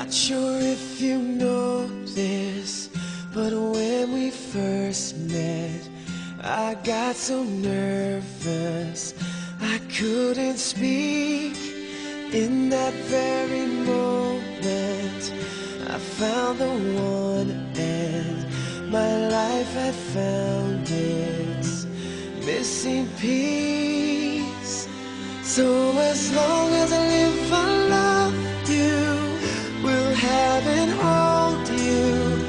Not sure if you know this, but when we first met, I got so nervous I couldn't speak. In that very moment, I found the one, and my life had found its missing piece. So as long as I live, I love you, will have and hold you.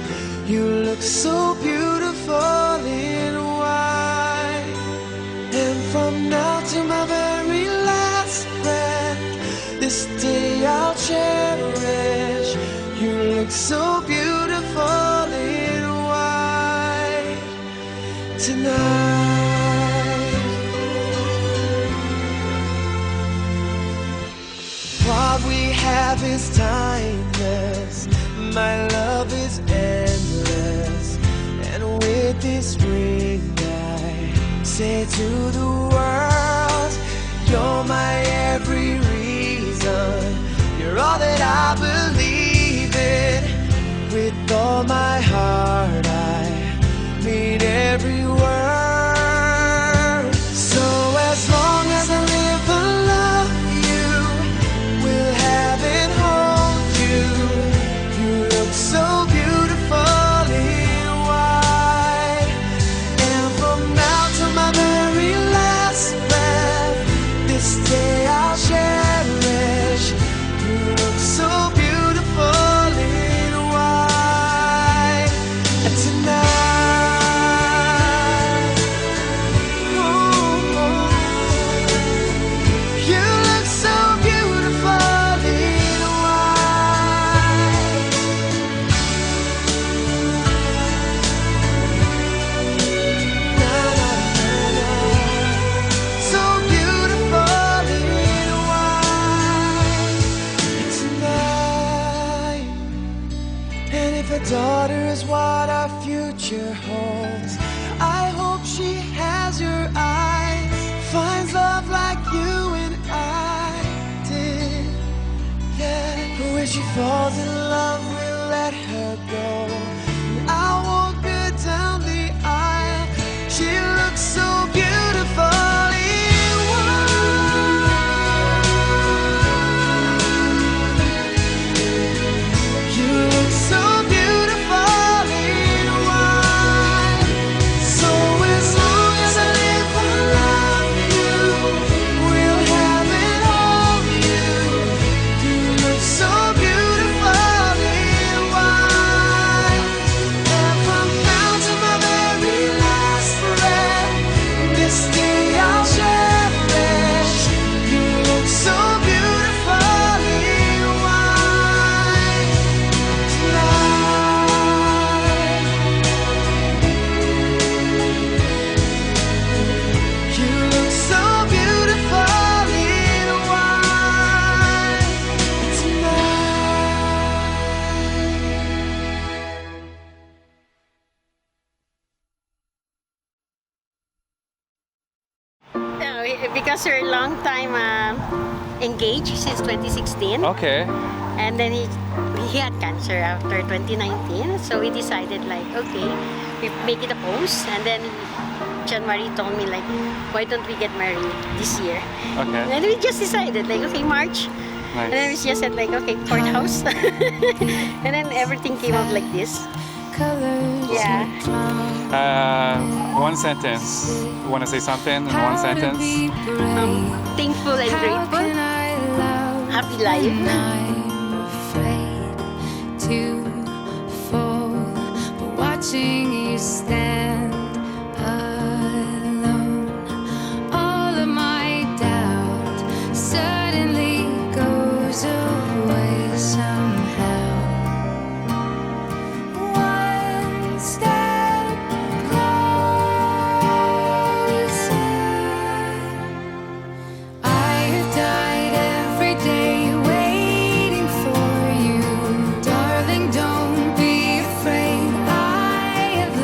You look so beautiful in white, and from now to my very last breath, this day I'll cherish. You look so beautiful in white tonight. What we have is timeless, my love is endless, and with this ring I say to the world, you're my every reason, you're all that I believe in. With all my heart I mean every word. So as long as I live, I love you, will have and hold you. You look so beautiful in white, and from now to my very last breath, this day I'll cherish. You look so beautiful in white tonight. Ooh, you look so beautiful in white. Na, na, na, na. So beautiful in white tonight. And if a daughter is what our future holds, I hope she has your eyes, finds love like you and I did. Yeah, when she falls in love, we'll let her go. And I'll walk her down the aisle. She looks so beautiful in white. You look so beautiful in white. So as long as I live, I love you, will have and hold you. You look so beautiful in white, and from now to my very last breath, this day I'll cherish. You look so beautiful in white tonight. You look so beautiful in white tonight. Because we're a long time engaged since 2016, Okay. and then he had cancer after 2019, so we decided like, okay, we make it a post, and then January told me like, why don't we get married this year? Okay. And we just decided like, okay, March. And then we Nice. just said like, okay, courthouse. And then everything came out like this. Yeah. One sentence. You want to say something in one sentence? Thankful and grateful. Happy life. To fall, but watching you stand alone, all of my doubt suddenly goes away somehow. One step closer. I have died every day waiting for you, darling. Don't be afraid. I have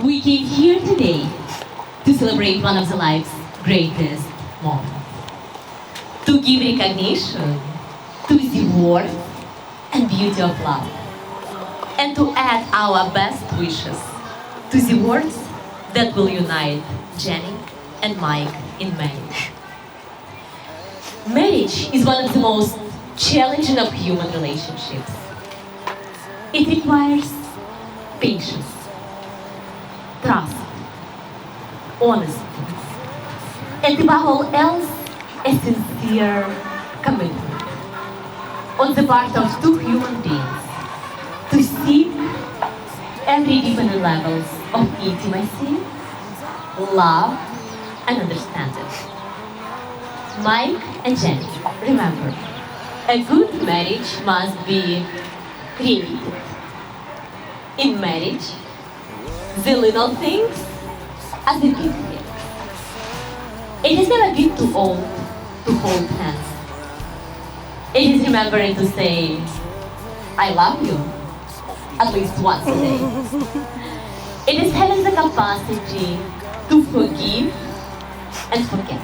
We came here today to celebrate one of the life's greatest moments. To give recognition to the worth and beauty of love. And to add our best wishes to the words that will unite Jenny and Mike in marriage. Marriage is one of the most challenging of human relationships. It requires patience, trust, honesty, and above all else, a sincere commitment on the part of two human beings to seek every different levels of intimacy, love, and understanding. Mike and Jenny, remember, a good marriage must be created. In marriage, the little things are the big things. It is never been too old to hold hands. It is remembering to say, I love you, at least once a day. It is having the capacity to forgive and forget.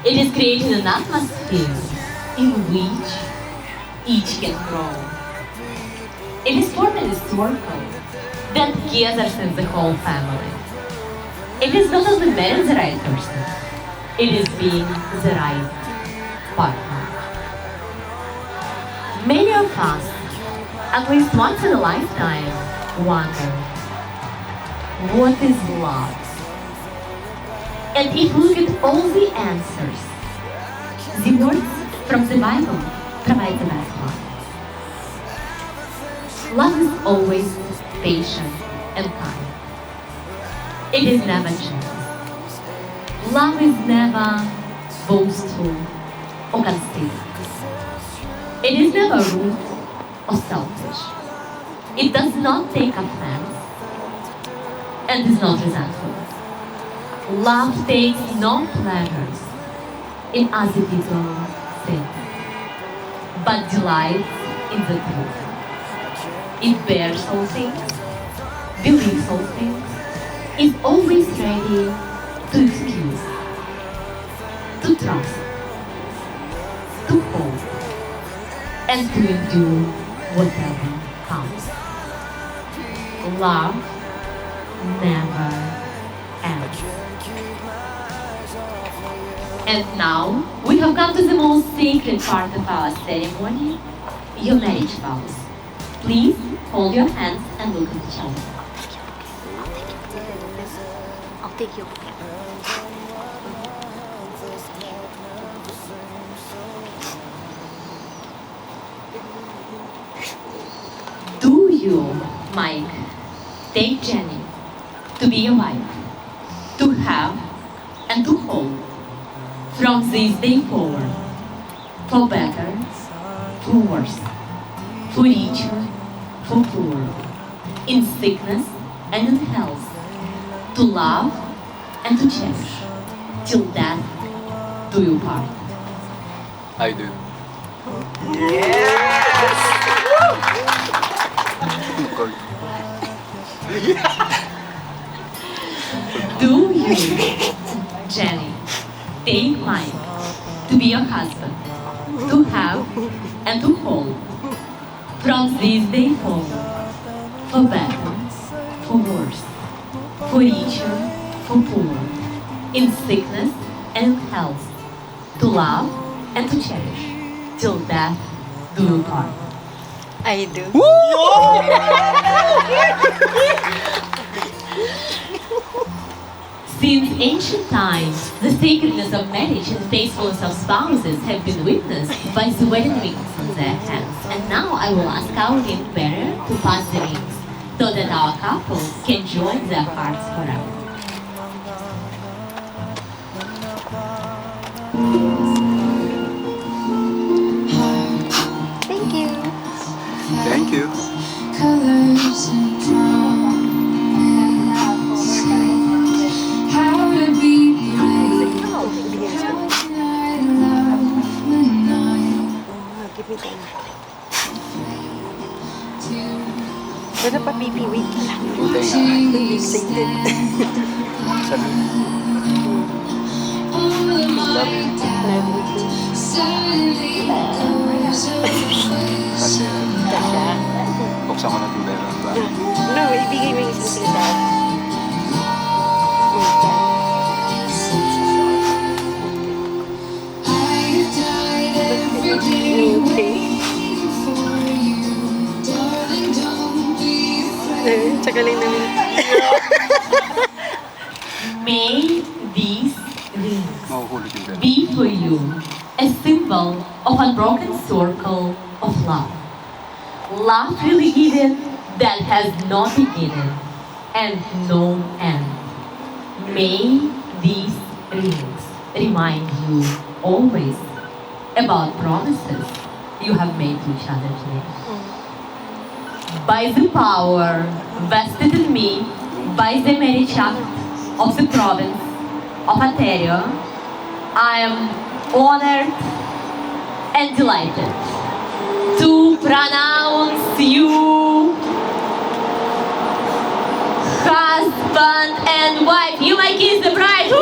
It is creating an atmosphere in which each can grow. It is forming a circle that gathers in the whole family. It is not only marrying the right person, it is being the right partner. Many of us, at least once in a lifetime, wonder, what is love? And if we look at all the answers, the words from the Bible provide the best one. Love is always patient and kind. It is never jealous. Love is never boastful or conceited. It is never rude or selfish. It does not take offense and is not resentful. Love takes no pleasures in other people's things, but delights in the truth. It bears all things, believes all things, is always ready to excuse, to trust, to hope, and to endure whatever comes. Love never ends. And now, we have come to the most sacred part of our ceremony, your marriage vows. Please hold your hands and look at each other. I'll take you. Do you, Mike, take Jenny to be your wife, to have and to hold from this day forward, for better, for worse, for richer, for poor, in sickness and in health, to love and to cherish, till death do you part? I do. Do you, Jenny, take Mike to be your husband, to have and to hold from this day forward, for better, for worse, for richer, for poor, in sickness and in health, to love and to cherish, till death do you part? I do. Since ancient times, the sacredness of marriage and faithfulness of spouses have been witnessed by the wedding rings on their hands. And now I will ask our ring bearer to pass the rings, so that our couples can join their hearts forever. Thank you. Thank you. Colors and promises. How to be brave. How can I love when I'm Give me time. too Wala pa, baby. Wait lang. Hintay nga. Baby, excited. Sana. Love you. Kasi Tasha. buksan ko na itong meron ba? No, ibigay mo yung isang salita. Okay. Tsaka lang namin. May these rings Mahuhulog yung meron. be for you a symbol of unbroken circle of love. Love really given that has no beginning and no end. May these rings remind you always about promises you have made to each other today. By the power vested in me by the Merichak of the province of Ontario, I am honored and delighted to pronounce you husband and wife. You may kiss the bride.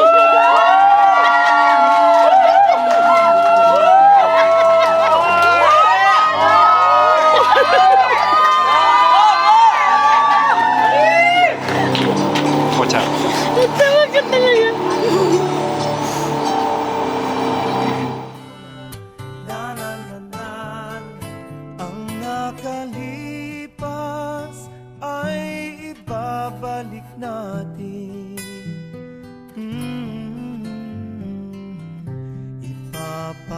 Watch out. Tawag ka talaga. Nanananan ang nakalipas ay ibabalik natin.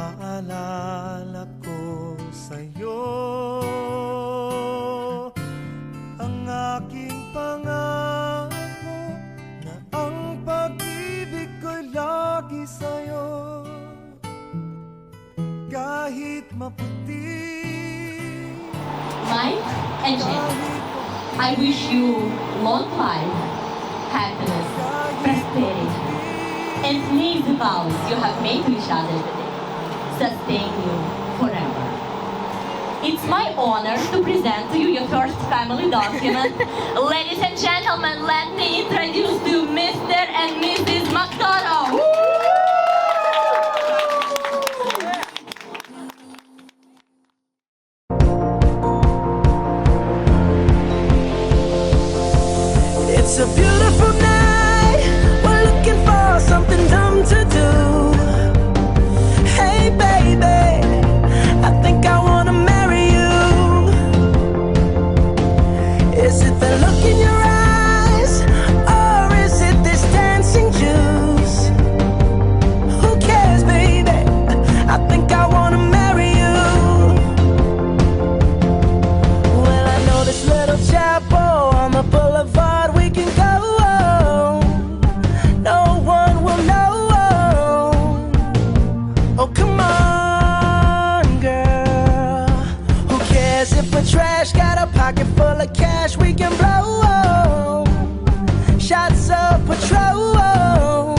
Ipapaalala ko sa'yo ang aking pangako na ang pag-ibig ko'y lagi sa'yo. Kahit maputi, Mike and Jen, I wish you long life, happiness, prosperity, and may the vows you have made to each other today sustain you forever. It's my honor to present to you your first family document. Ladies and gentlemen, let me introduce to Mr. and Mrs. McDonough. it's a beautiful night. We're looking for something dumb to do. Hey baby, I think I wanna marry you. Is it the look in your eyes, or is it this dancing juice? Who cares, baby? I think I wanna marry you. Well, I know this little chapel on the boulevard we can go. No one will know. Oh, come on, girl. Who cares if we're trash? Got a pocket full of cash we can blow. Shots of Patrol,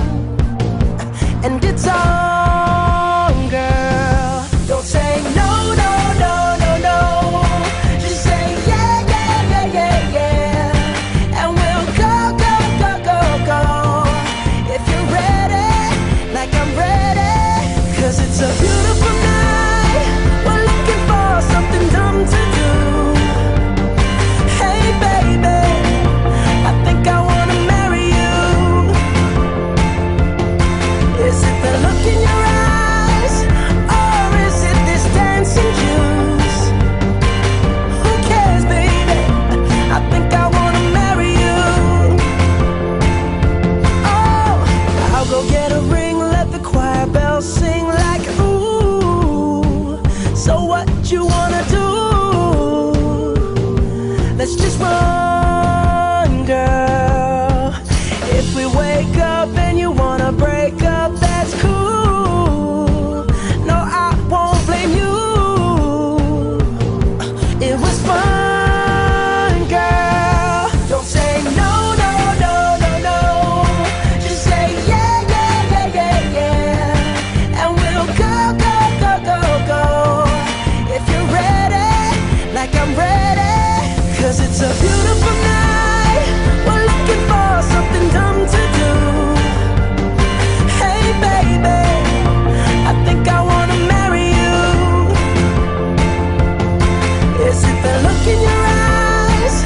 and it's on, girl. Don't say no, no, no, no, no. Just say yeah, yeah, yeah, yeah, yeah. And we'll go, go, go, go, go. If you're ready, like I'm ready. 'Cause it's a beautiful night. We're looking for something dumb to do. Hey baby, I think I wanna marry you. Is it the look in your eyes, or is it this dancing juice? Who cares, baby? I think I wanna marry you. Oh, I'll go get a ring, let the choir bells sing like ooh. So what you wanna do? Let's just run, girl. If we wake up and you wanna break up, that's cool. No, I won't blame you. It was fun, girl. Don't say no, no, no, no, no. Just say yeah, yeah, yeah, yeah, yeah. And we'll go, go, go, go, go. If you're ready, like I'm ready. 'cause it's a beautiful night. We're looking for something dumb to do. Hey baby, I think I wanna marry you. Is it the look in your eyes,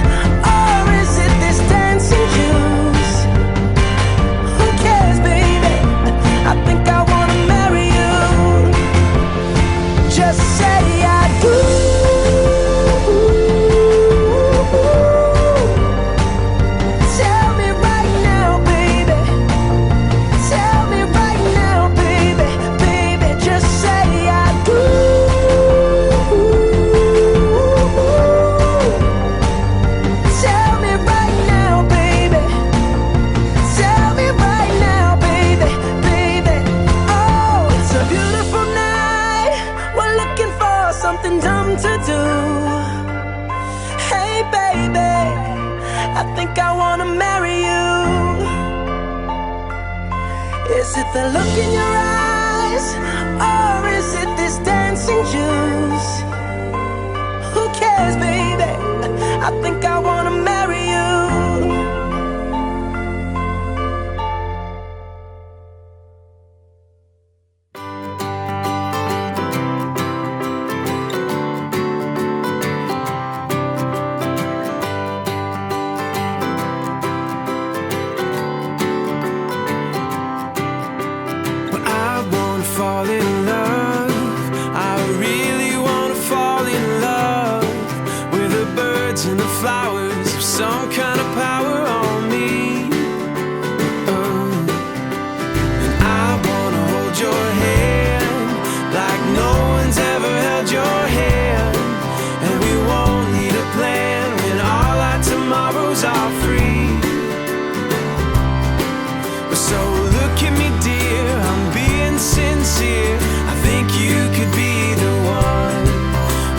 or is it this dancing juice? Who cares, baby? I think I wanna marry you. Just say I do. Tell me right now, baby. Tell me right now, baby. Baby, just say I do. Tell me right now, baby. Tell me right now, baby. Baby, oh, it's a beautiful night. We're looking for something dumb to do. Hey baby, I think I wanna marry you. Is it the look in your eyes, or is it this dancing juice? Who cares, baby? I think I wanna marry you. I wanna fall in love. I really wanna fall in love with the birds and the flowers of some kind of power on me. And I wanna hold your hand like no one's ever held your hand. And we won't need a plan when all our tomorrows are free. So look at me, dear, I'm being sincere. I think you could be the one.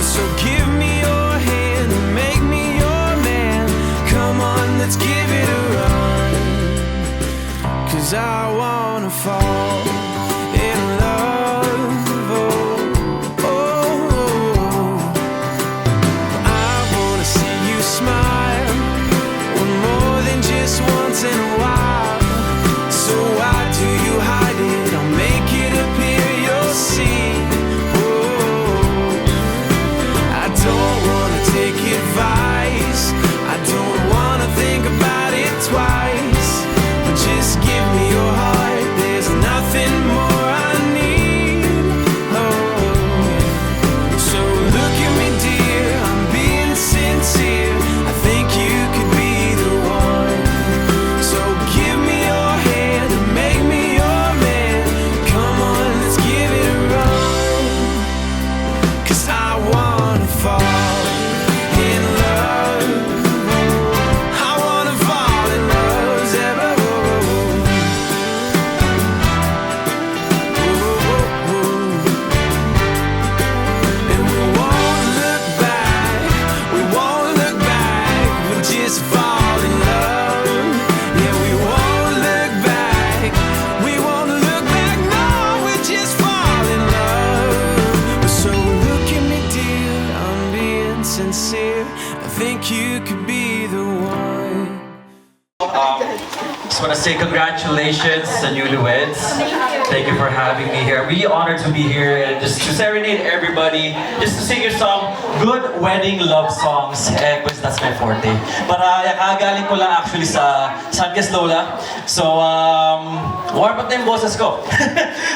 So give me your hand and make me your man. Come on, let's give it a run. 'Cause I wanna fall in love. Oh, oh, oh. I wanna see you smile more than just once in a while. So why do you hide it? I'll make it appear you'll see. Oh, I don't wanna take advice. I don't wanna think about it twice. But just give me your heart. There's nothing more I need. Oh, so look at me, dear. I'm being sincere. I think you could be the one. So give me your hand and make me your man. Come on, let's give it a run. 'Cause I wanna fall in love. I wanna fall in love, Zebra. And we won't look back. We won't look back. We'll just fall in love. Yeah, we won't look back. We won't look back. No, we'll just fall in love. So look at me, dear. I'm being sincere. I think you could be the one. Just want to say congratulations to newlyweds. Thank you for having me here. I'm really honored to be here and just to serenade everybody, just to sing your song, good wedding love songs. Because that's my forte. But kakagaling ko lang actually sa Sangas Lola. So, warm up na yung boses ko.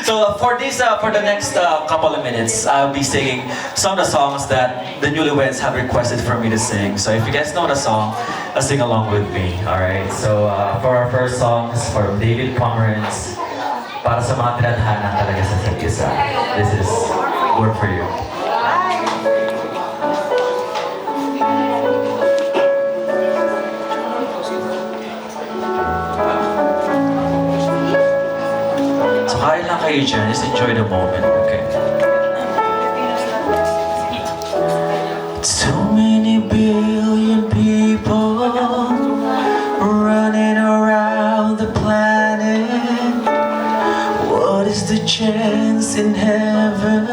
So, for the next couple of minutes, I'll be singing some of the songs that the newlyweds have requested for me to sing. So, if you guys know the song, sing along with me. Alright, so for our first songs from David Pomeranz, para sa mga tinadhana talaga sa isa't isa. This is Work For You. So kain lang kayo dyan, just enjoy the moment, okay? So many billion people running around the planet. What is the chance in heaven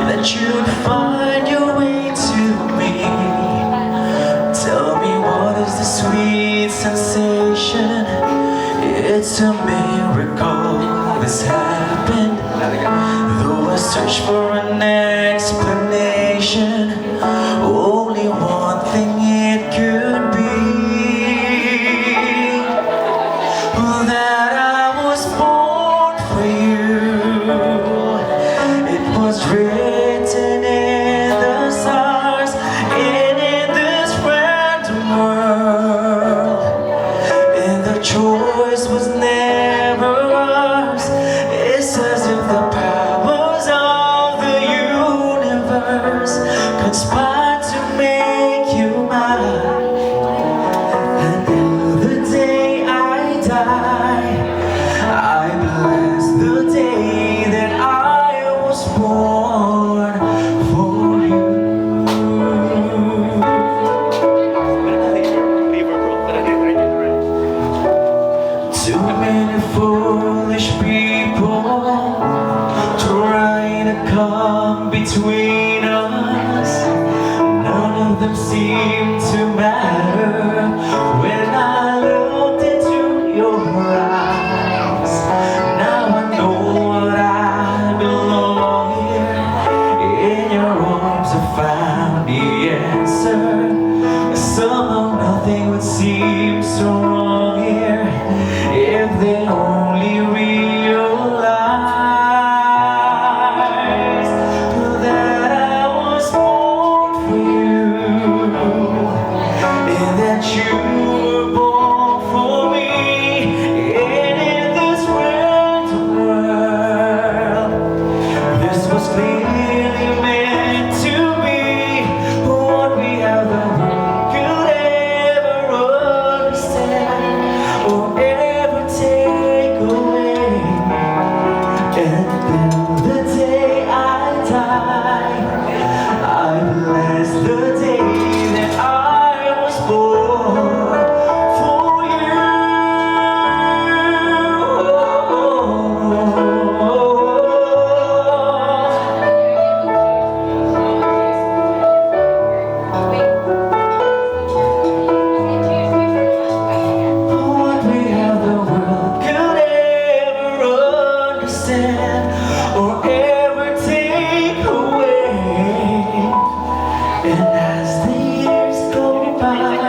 that you'd find your way to me? Tell It's a miracle this happened. Though I search for an explanation, only one thing it could be, that I was born for you. It was written in the stars, and in this random world, and the choice was never ours. It's as if the powers of the universe conspired to make you mine. And till the day I die, I bless the day that I was born for you. Too many foolish people trying to come between us. None of them seem to matter when I looked into your eyes. Now I know what I belong here. In your arms I found the answer. Somehow nothing would seem so wrong here if they only realize that I was born for you, and that you were born for me. And in this random world, this was clearly meant to be. What we have the world could ever understand or ever take away. And till the day I die, I bless the day that I was born for you. What we have the world could ever understand or ever take away. And as the years go by,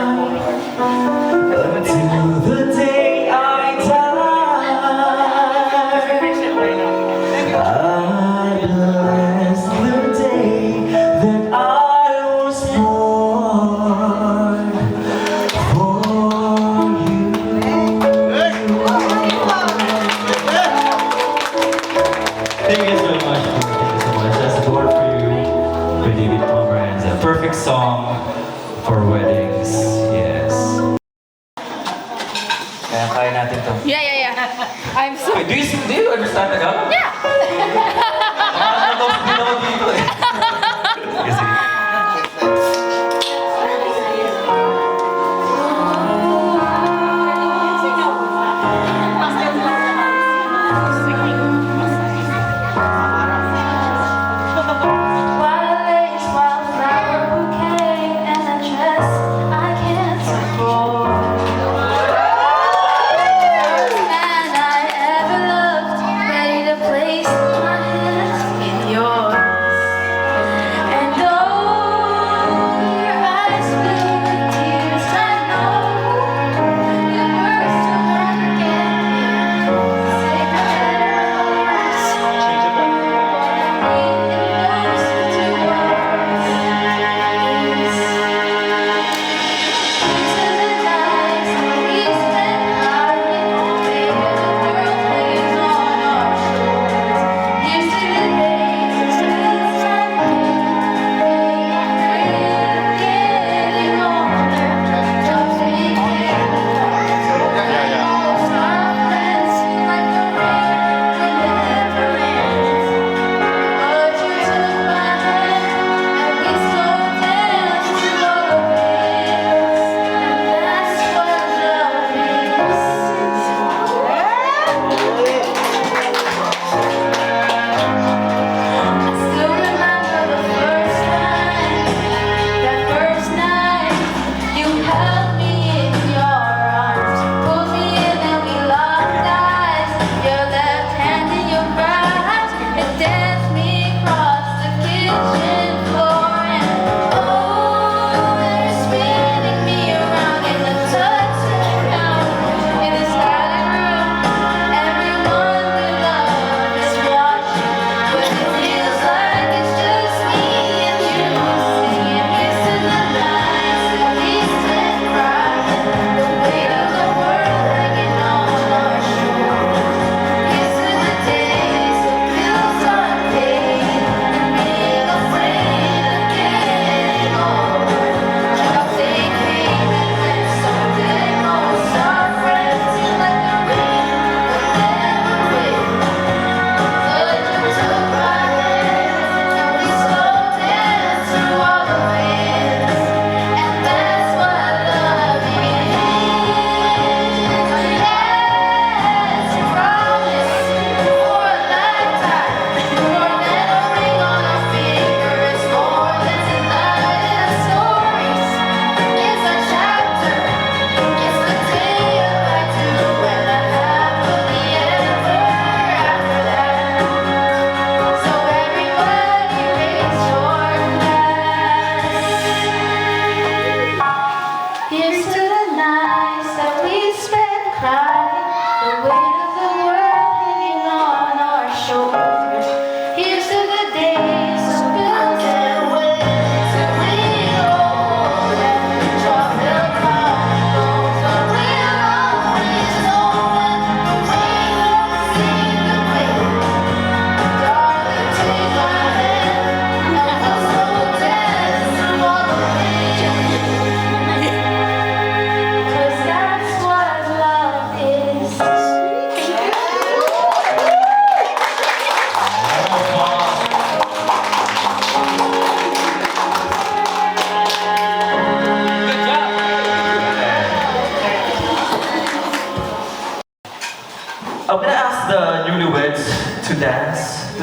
until the day I die, I bless the day that I was born for you. Thank you so much. Thank you so much. That's Born for You by David Pomeranz. A perfect song for weddings. Yes. Kaya natin to. Yeah. I'm so. Wait, do you understand Tagalog? Yeah. Nakakatawa din ako dito eh. Sige, sige. Wildflower bouquet and a dress I can't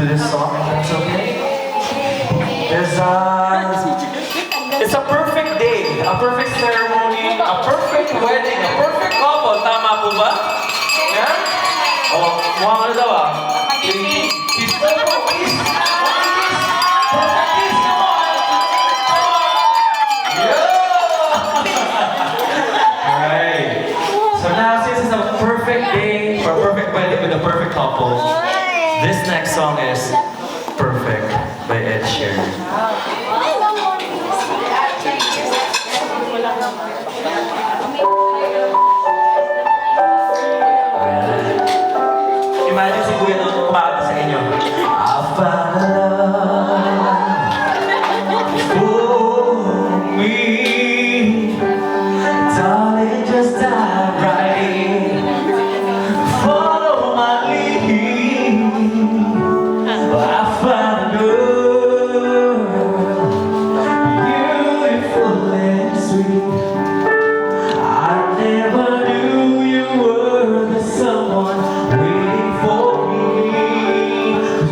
this song, if that's okay. It's a perfect day, a perfect ceremony, a perfect wedding, a perfect couple. Tama po ba? Yeah? Oh, mukha ka na daw ah. Kiss daw po, kiss! Perfect kiss, come on! Come on! Yeah! Alright. So now, since it's a perfect day for a perfect wedding with a perfect couple, this next song is Perfect by Ed Sheeran. Imagine si Kuya doon kumakanta sa inyo. I found love for me. Darling, just dive right in. Follow my lead. I found a girl, beautiful and sweet. I never knew you were the someone waiting for me. 'Cause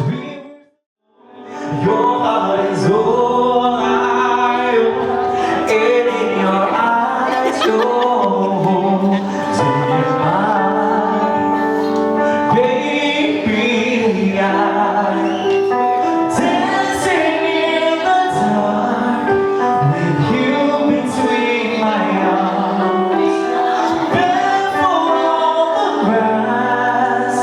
your heart is all I own, and in your eyes, you're to your mind, baby. Dancing in the dark with you between my arms, barefoot on the grass,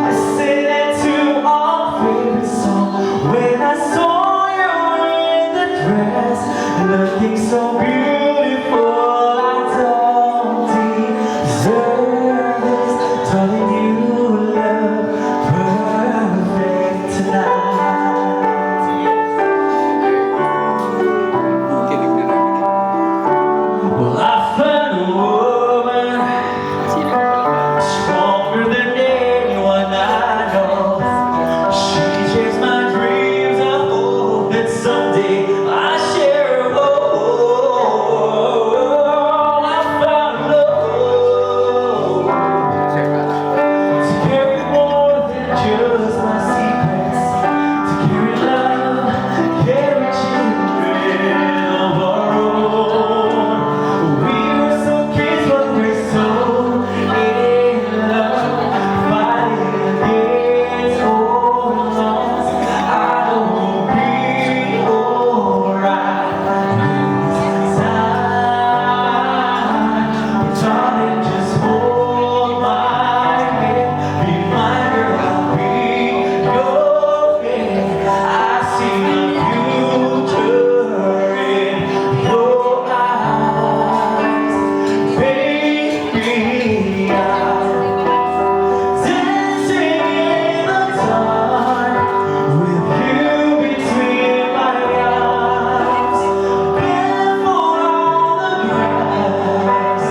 listening to our favorite song. When I saw you in the dress, looking so beautiful, I don't deserve this. Darling, you look perfect tonight. Well, I found a woman stronger than anyone I know. She chased my dreams. I hope that someday I share a home. I found love to carry more than just my secrets, to carry love, carry children of our own. We were so kids, but we're so in love, fighting against all odds. I know we'll be alright this time. But darling, just hold my hand, be my girl, I'll be your friend. I see the future in your eyes, baby. Dancing in the dark with you between my arms, barefoot on the grass,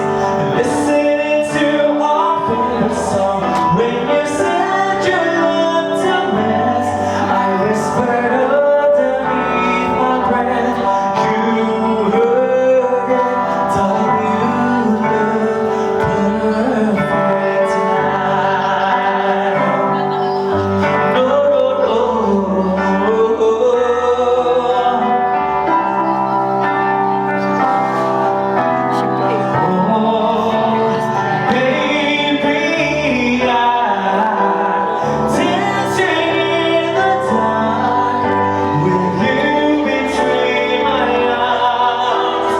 listening to our favorite song. When you said you looked a mess, I whispered underneath my breath. You heard it, darling, you look perfect tonight. No, no, no. Baby, dancing in the dark with you between my arms,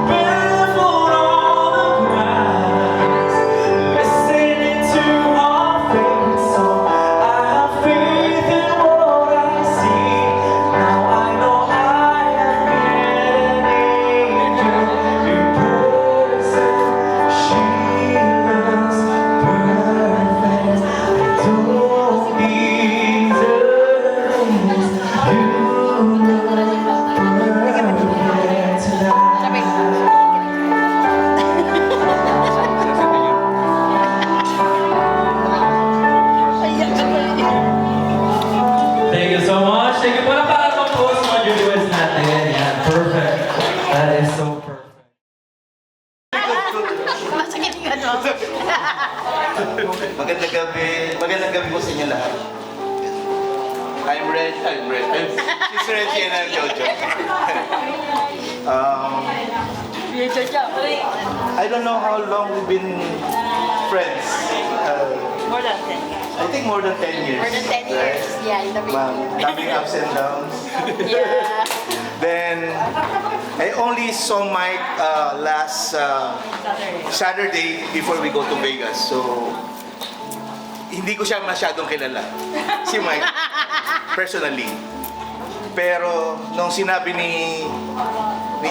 barefoot on the grass, listening to our favorite song. I have faith in what I see. Now I know I have met an angel in person. She looks perfect. I don't deserve this. You look perfect tonight. Thank you so much. Thank you. Para po sa mga newlyweds natin. Yan, perfect. That is so perfect. Masakit ka, no? Magandang gabi po sa inyo lahat. I'm Reggie. She's Reggie and I'm Jojo. I don't know how long we've been friends. More than 10. I think more than 10 years. More than 10 years. Yeah, in the Having ups and downs. Yeah. Then, I only saw Mike last Saturday before we go to Vegas. So, hindi ko siya masyadong kilala. Si Mike, personally. Pero, nung sinabi ni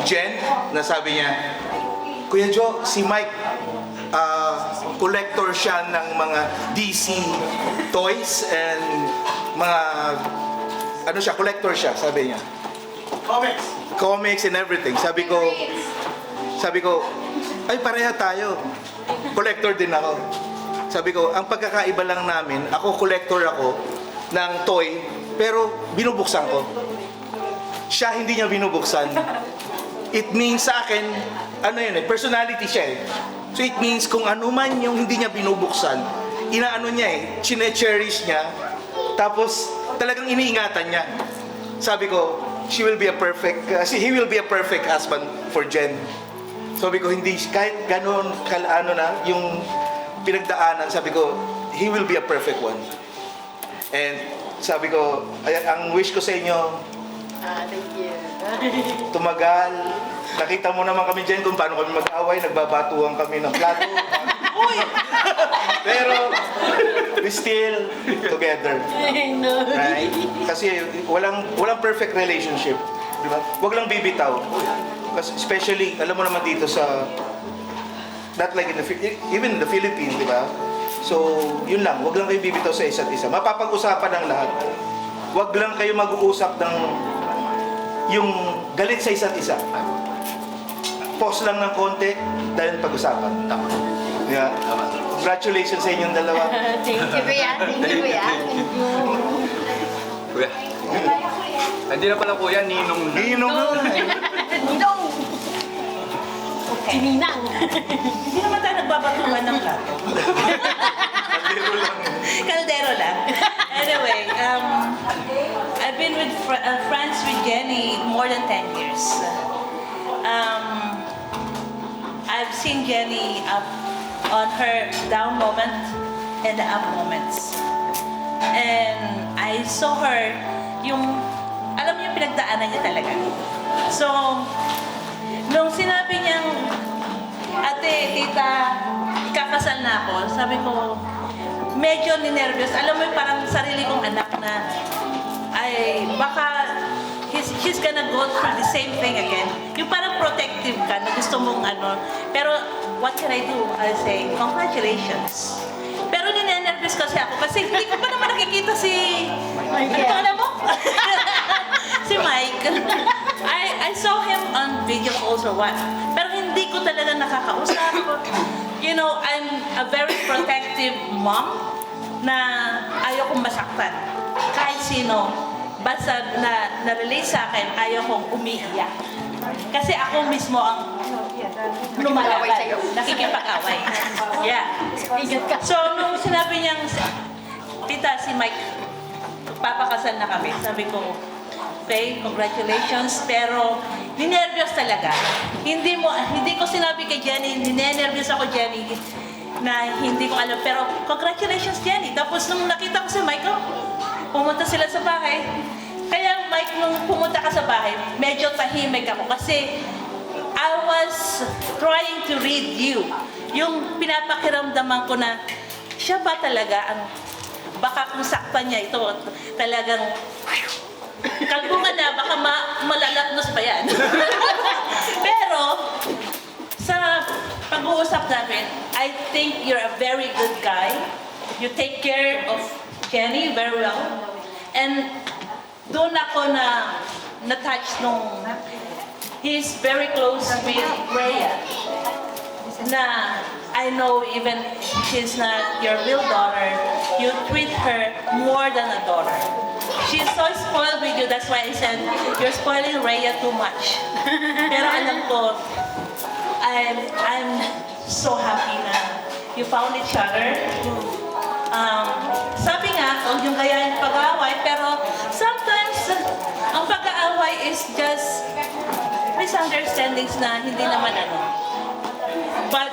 Jen, nasabi niya, Kuya Joe, si Mike, collector siya ng mga DC toys and mga, ano siya, collector siya, sabi niya. Comics and everything. Sabi ko, ay pareha tayo. Collector din ako. Sabi ko, ang pagkakaiba lang namin, ako collector ako ng toy, pero binubuksan ko. Siya hindi niya binubuksan. It means sa akin, ano yun personality siya eh. So it means kung ano man yung hindi niya binubuksan, inaano niya eh, chine-cherish niya, tapos talagang iniingatan niya. Sabi ko, he will be a perfect husband for Jen. Sabi ko, hindi, kahit gano'n, ano na, yung pinagdaanan, sabi ko, he will be a perfect one. And sabi ko, ang wish ko sa inyo, Thank you. tumagal. Nakita mo naman kami dyan kung paano kami mag-away, nagbabatuhan kami ng plato. Pero, we still together. Right? Kasi walang perfect relationship. Di ba? Huwag lang bibitaw. Kasi especially, alam mo naman dito sa, not like even in the Philippines, di ba? So, yun lang. Huwag lang kayo bibitaw sa isa't isa. Mapapag-usapan ng lahat. Huwag lang kayo mag-uusap ng yung galit sa isa't isa. Pause lang ng konti dahil pag-usapan. Yeah. Congratulations sa inyong dalawa. Thank you, Kuya. Thank you, Kuya. Kuya. Hindi na pala kuya, ninong na. Ninong na. Ninong! Sininang. Hindi naman tayo nagbabatuhan ng plato. Kaldero lang. Anyway, I've been friends with Jenny more than 10 years. I've seen Jenny up on her down moment and the up moments. And I saw her, alam niyo yung pinagdaanan niya talaga. So, nung sinabi niyang, ate, tita, ikakasal na ako, sabi ko, medyo ninervyos. Alam mo yung parang sarili kong anak na, ay, baka she's gonna go through the same thing again. Yung parang protective ka na gusto mong ano. Pero, what can I do? I say, congratulations. Pero ninenervyos kasi ako kasi hindi ko pa naman nakikita si... Ano alam mo? Si Mike. I saw him on video calls or what. Pero hindi ko talaga nakakausap. You know, I'm a very protective mom na ayaw kong masaktan. Kahit sino, basta na-relate sa akin, ayaw kong umiiyak. Kasi ako mismo ang lumalaban, nakikipag-away. Yeah. So, nung sinabi niyang, tita, si Mike, papakasal na kami. Sabi ko, okay, congratulations, pero ninervyos talaga. Hindi ko sinabi kay Jenny, ninervyos ako, Jenny, na hindi ko alam. Pero congratulations, Jenny. Tapos nung nakita ko si Mike, pumunta sila sa bahay. Kaya Mike, nung pumunta ka sa bahay, medyo tahimik ako kasi I was trying to read you. Yung pinapakiramdaman ko na siya ba talaga ang baka kung saktan niya ito talagang kalbo ka na, baka malalatnos pa yan. Pero sa pag-uusap namin, I think you're a very good guy. You take care of Jenny very well. And doon ako na-touch nung he's very close with Rhea. Na I know even she's not your real daughter, you treat her more than a daughter. She's so spoiled with you, that's why I said, you're spoiling Rhea too much. Pero alam ko, I'm so happy na you found each other. Sabi nga, huwag yung gayahin pag-away, pero away is just misunderstandings na hindi naman ano. But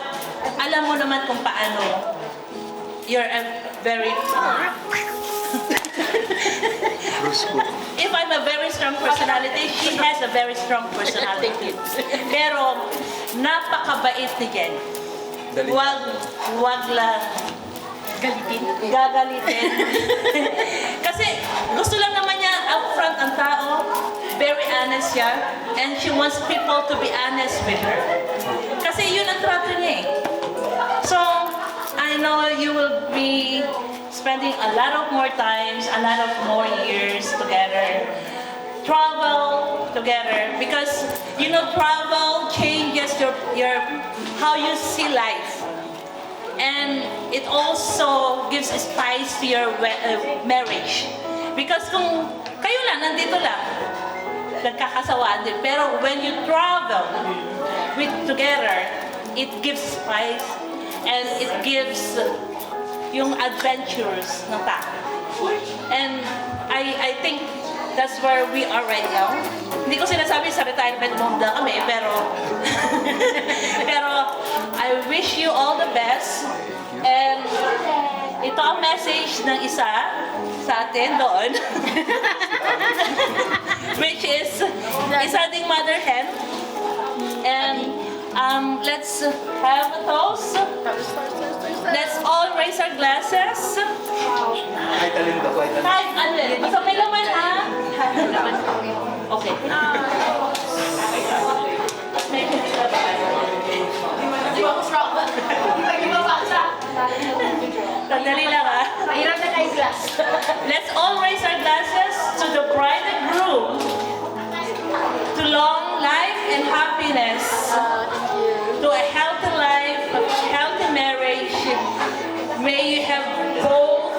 alam mo naman kung paano you're a very... If I'm a very strong personality, she has a very strong personality. Pero napakabait ni Jen. Wag lang gagalitin. Kasi gusto lang naman niya upfront ang tao, very honest siya, and she wants people to be honest with her. Kasi yun ang trato niya eh. So, I know you will be spending a lot of more times, a lot of more years together. Travel together because you know travel changes your how you see life. And it also gives a spice to your marriage. Because kung kayo lang, nandito lang, nagkakasawaan din. Pero when you travel together, it gives spice and it gives yung adventures ng tao. And I think that's where we are right now. Hindi ko sinasabi sa retirement mode na kami, pero I wish you all the best. And ito ang message ng isa sa atin doon. Which is, isa ding mother hen. And let's have a toast. Let's all raise our glasses. Kahit alin daw, kahit alin. Kahit alin. Basta may laman ha. Okay. Sandali lang ha. Let's all raise our glasses to the bride and groom, to long life and happiness, to a healthy life, healthy marriage. May you have both,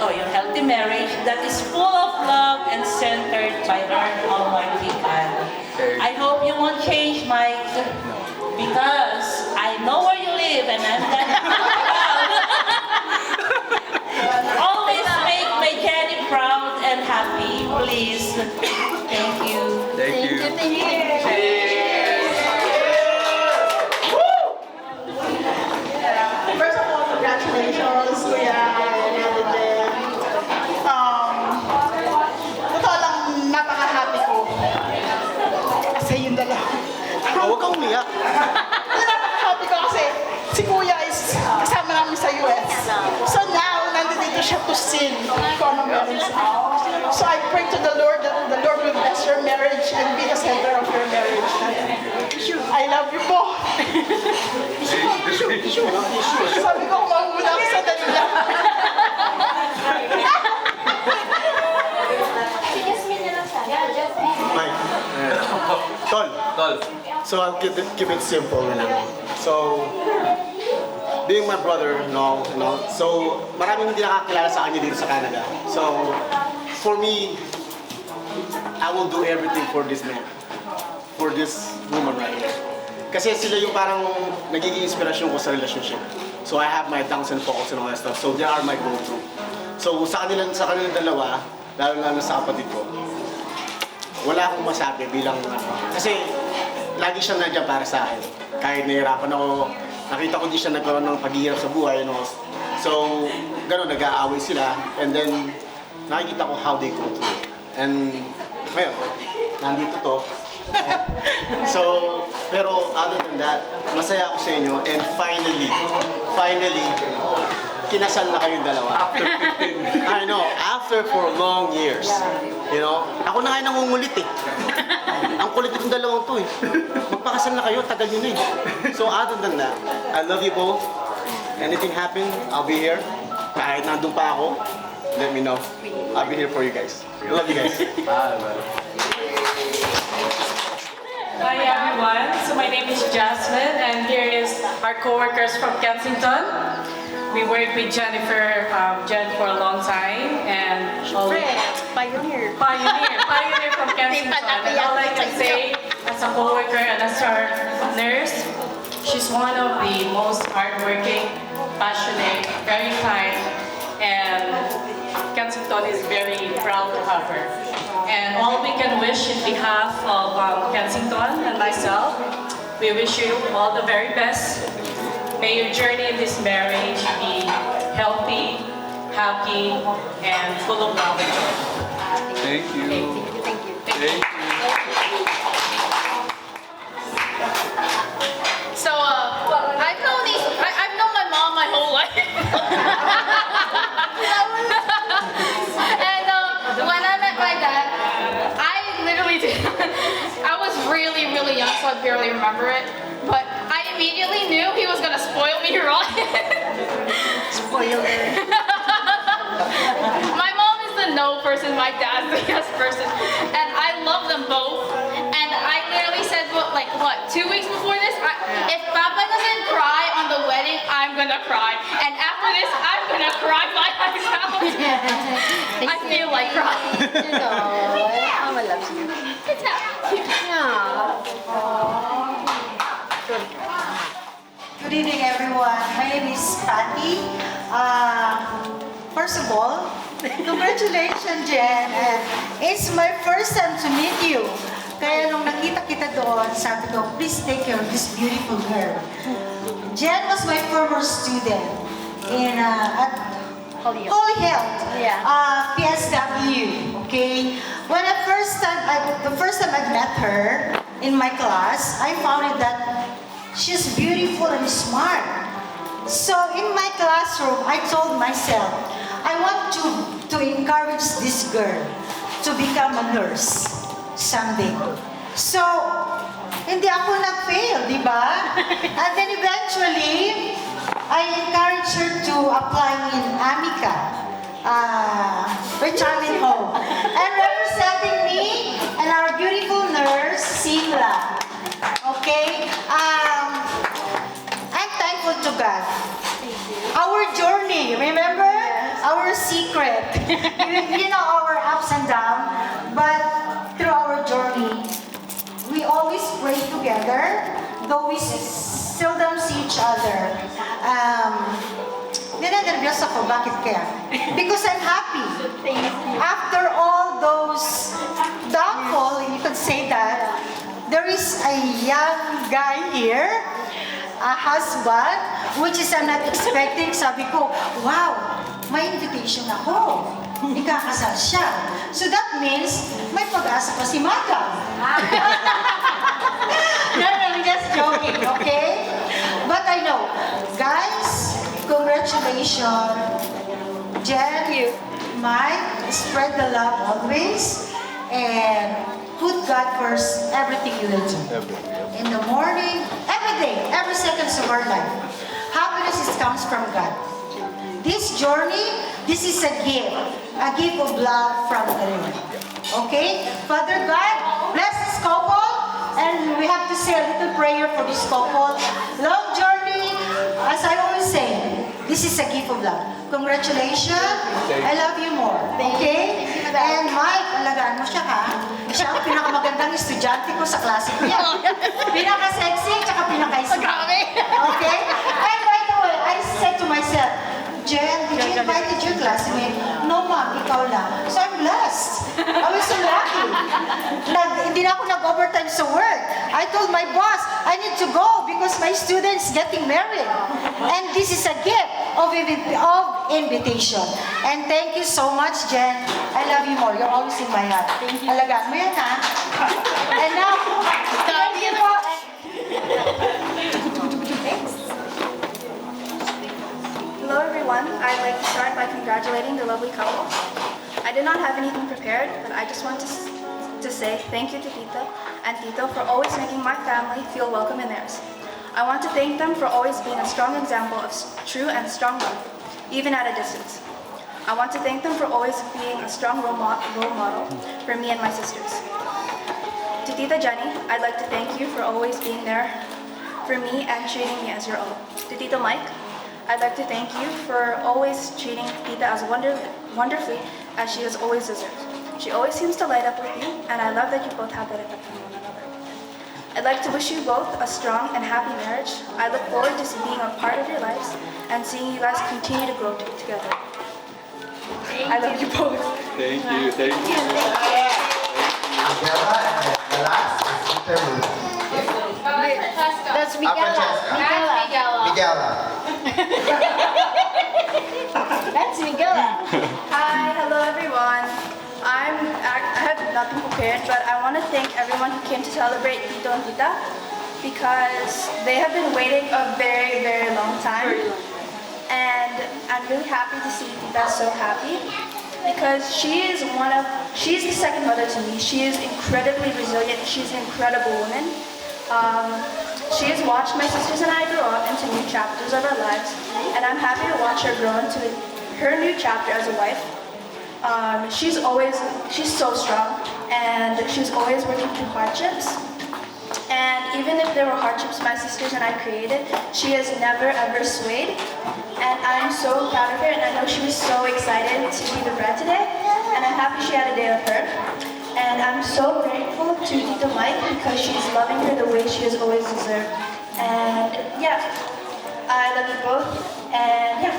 your healthy marriage that is full of love and centered by our Almighty God. I hope you won't change, Mike, because I know where you live and I'm gonna always make my Jenny proud and happy, please. Thank you. Thank you. First of all, congratulations, Kuya Eden. Totoo lang, napaka-happy ko. Kasi yung dalawa. Huwag kang umiyak. Napaka-happy ko kasi si Kuya is kasama namin sa US. So now, nandito siya to sin kung anong meron siya. So I pray to the Lord that the Lord will bless your marriage and be the center of your marriage. I love you po. Sabi ko, mauna ako sa dalila. Mike. Tol. Tol. So I'll keep it simple na lang. So, being my brother, so maraming hindi nakakilala sa kanya dito sa Canada. So, for me, I will do everything for this man. For this woman right here. Kasi sila yung parang nagiging inspirasyon ko sa relationship. So I have my downs and faults and all that stuff. So they are my go-to. So sa kanilang dalawa, lalo sa kapatid ko, wala akong masabi bilang kasi lagi siyang nandiyan para sa akin. Kahit nahihirapan ako, nakita ko di siya nagkaroon ng paghihirap sa buhay, So, gano'n, nag-aaway sila. And then, nakikita ko how they go through. And, ngayon, nandito to. So, pero other than that, masaya ako sa inyo. And finally, kinasal na kayong dalawa. After 15. I know, after for long years. You know, ako na kayo nangungulit eh. Ang kulit itong dalawang to eh. Magpakasal na kayo, tagal nyo na eh. So other than that, I love you both. Anything happen, I'll be here. Kahit nandun pa ako, let me know. I'll be here for you guys. I love you guys. Hi everyone, so my name is Jasmine and here is our co-workers from Kensington. We worked with Jennifer for a long time and Pioneer from Kensington. And all I can say as a co-worker and as our nurse, she's one of the most hardworking, passionate, very kind, and Kensington Kensington is very proud to have her. And all we can wish in behalf of Kensington and myself, we wish you all the very best. May your journey in this marriage be healthy, happy, and full of love and joy. Thank you. Thank you. So, I've known my mom my whole life. And when I met my dad, I literally did. I was really, really young, so I barely remember it. But I immediately knew he was gonna spoil me rotten. Spoiler. My mom is the no person, my dad's the yes person. And I love them both. And I literally said, like, what, 2 weeks before this? If Papa doesn't cry on the wedding, I'm gonna cry. And after this, I'm gonna cry my eyes out. I feel like crying. Mama loves you. It's happy. Good evening, everyone. My name is Patty. First of all, congratulations, Jen. And it's my first time to meet you. Kaya nung nakita kita doon, sabi ko, please take care of this beautiful girl. Jen was my former student in at Holy Health, PSW. Okay. When the first time I met her in my class, I found out that she's beautiful and smart. So in my classroom, I told myself, I want to encourage this girl to become a nurse someday. So, hindi ako nag-fail, di ba? And then eventually, I encouraged her to apply in Amica, retirement home. And representing me and our beautiful nurse, Simla. Okay? I'm thankful to God. Our journey, remember? Our secret. You know, our ups and downs. But through our journey, we always pray together, though we seldom see each other. Ninenervyos ako. Bakit kaya? Because I'm happy. After all those downfall, you could say that, there is a young guy here, a husband, which is I'm not expecting. Sabi ko, wow, may invitation ako. Ikakasal siya. So that means, may pag-asa pa si Madam. No, I'm just joking, okay? But I know, guys, congratulations. Jen, Mike, spread the love always. And put God first, everything you will do. In the morning, every day, every second of our life. Happiness comes from God. This journey, this is a gift of love from the Lord. Okay? Father God, bless this couple, and we have to say a little prayer for this couple. Long journey, as I always say, this is a gift of love. Congratulations. I love you more. Okay? And Mike, alagaan mo siya ha. Siya ang pinakamagandang estudyante ko sa klase ko yan. Pinaka-sexy, tsaka pinaka-isip. Okay? And by the way, I said to myself, Jen, did you invite your classmate? No, ma'am, ikaw lang. So I'm blessed. I was so lucky. Hindi na ako nag-overtime sa work. I told my boss, I need to go because my student's getting married. And this is a gift of invitation. And thank you so much, Jen. I love you more. You're always in my heart. Alagaan mo yan, ha? And now, thank you po. Hello everyone, I'd like to start by congratulating the lovely couple. I did not have anything prepared, but I just want to say thank you to Tita and Tito for always making my family feel welcome in theirs. I want to thank them for always being a strong example of true and strong love, even at a distance. I want to thank them for always being a strong role model for me and my sisters. To Tita Jenny, I'd like to thank you for always being there for me and treating me as your own. To Tito Mike, I'd like to thank you for always treating Tita as wonderfully as she has always deserved. She always seems to light up with you, and I love that you both have that effect on one another. I'd like to wish you both a strong and happy marriage. I look forward to being a part of your lives and seeing you guys continue to grow together. I love you both. Thank you, thank you. Miguela, and the last is Tita Ruth. That's Miguela. Francesca. Miguela. That's Miguela. Hi, hello everyone. I have nothing prepared, but I want to thank everyone who came to celebrate Tito and Tita because they have been waiting a very, very long time. And I'm really happy to see Tita so happy because she's the second mother to me. She is incredibly resilient. She's an incredible woman. She has watched my sisters and I grow up into new chapters of our lives, and I'm happy to watch her grow into her new chapter as a wife. She's so strong, and she's always working through hardships. And even if there were hardships my sisters and I created, she has never ever swayed. And I'm so proud of her, and I know she was so excited to be the bride today, and I'm happy she had a day with her. And I'm so grateful to Tito Mike because she's loving her the way she has always deserved. And yeah, I love you both, and yeah,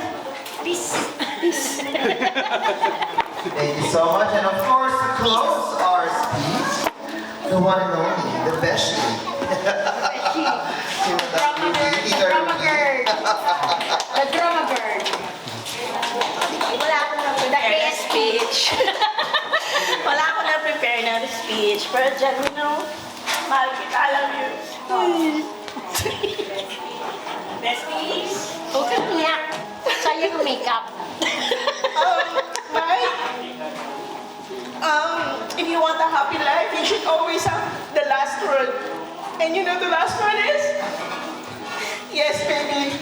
peace. Peace. Thank you so much. And of course, to close our speech, the one and only, the Beshi. Drama girl. The drama girl. Wala akong na-prepare na speech. Wala akong na-prepare na speech. Pero dyan, mahal kita, I love you. Besties. Okay niya. Sayang ang makeup. Mike, if you want a happy life, you should always have the last word. And you know the last word is? Yes, baby.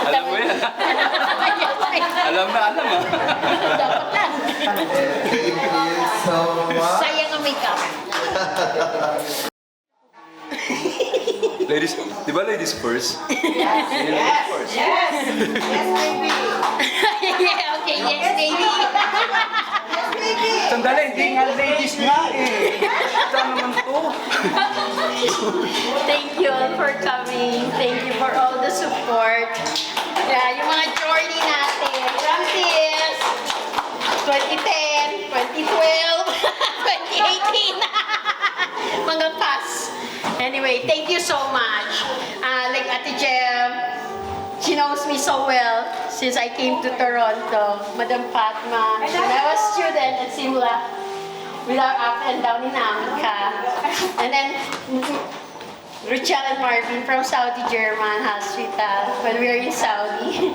Alam mo yan. Alam na, alam ah. Dapat lang. Thank you so much. Sayang ang makeup. Ladies, di ba ladies first? Yes. Ladies first. Yes. Yes, baby. Yeah, okay, yes, baby. Yes, baby. Sandali, hindi nga ladies nga eh. Ito naman to. Thank you all for coming. Thank you for all the support. Yeah, yung mga journey natin. From this, 2010, 2012, 2018. Mga pass. Anyway, thank you so much. Like Ate Jem, she knows me so well since I came to Toronto. Madam Fatma, when I was student at Simla, with our up and down in America. And then Richelle and Marvin from Saudi German Hospital when we were in Saudi.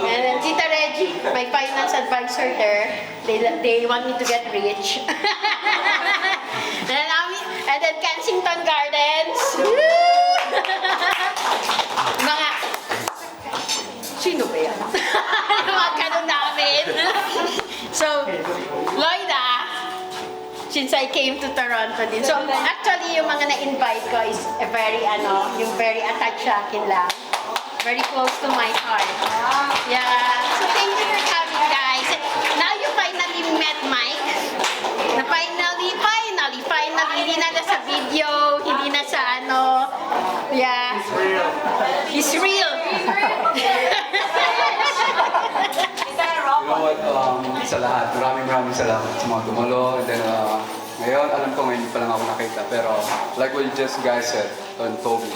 And then Tita Reggie, my finance advisor there, they want me to get rich. And then Kensington Gardens. Mga, sino ba yan? Mga ganun namin. So, Lloyda, since I came to Toronto din. So, actually, yung mga na-invite ko is yung very attached sa akin lang. Very close to my heart. Yeah. So, thank you for coming, guys. Now you finally met Mike. Na finally, hindi na sa video, hindi na sa yeah. He's real. You know what, sa lahat, maraming salamat sa mga dumalo. And then, ngayon, alam ko ngayon pa lang ako nakita. Pero, like what you just guys said, and told me,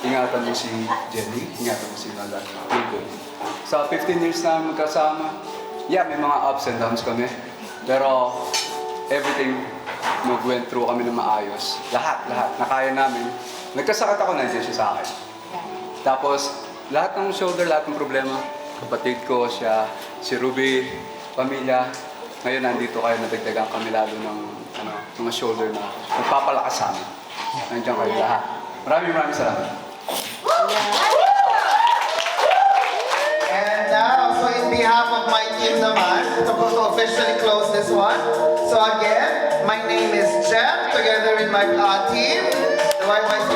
ingatan mo si Jenny, ingatan mo si Nala. Sa 15 years na magkasama, yeah, may mga ups and downs kami. Pero, everything, went through kami ng maayos. Lahat, nakaya namin. Nagkasakit ako, nandiyan siya sa akin. Tapos, lahat ng shoulder, lahat ng problema, kapatid ko, siya, si Ruby, pamilya. Ngayon, nandito kayo, nadagdagan kami lalo ng mga shoulder na nagpapalakas sa amin. Nandiyan kayo lahat. Maraming salamat. And now, so in behalf of my team naman, supposed to officially close this one. So again, my name is Jem, together with my team, the YYC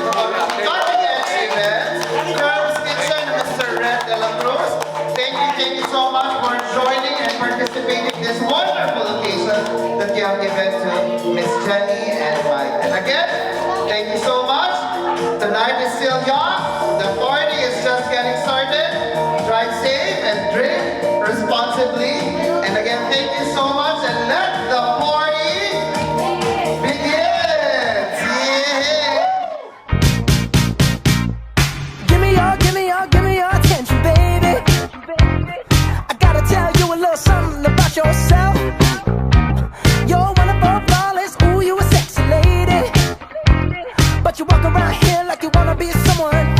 Confidence event, Curves Kitchen, Mr. Red De La Cruz. Thank you so much for joining and participating in this wonderful occasion that you have given to Miss Jenny and Mike. And again, thank you so much. The night is still young. The party is just getting started. Drive safe and drink around here like you wanna be someone.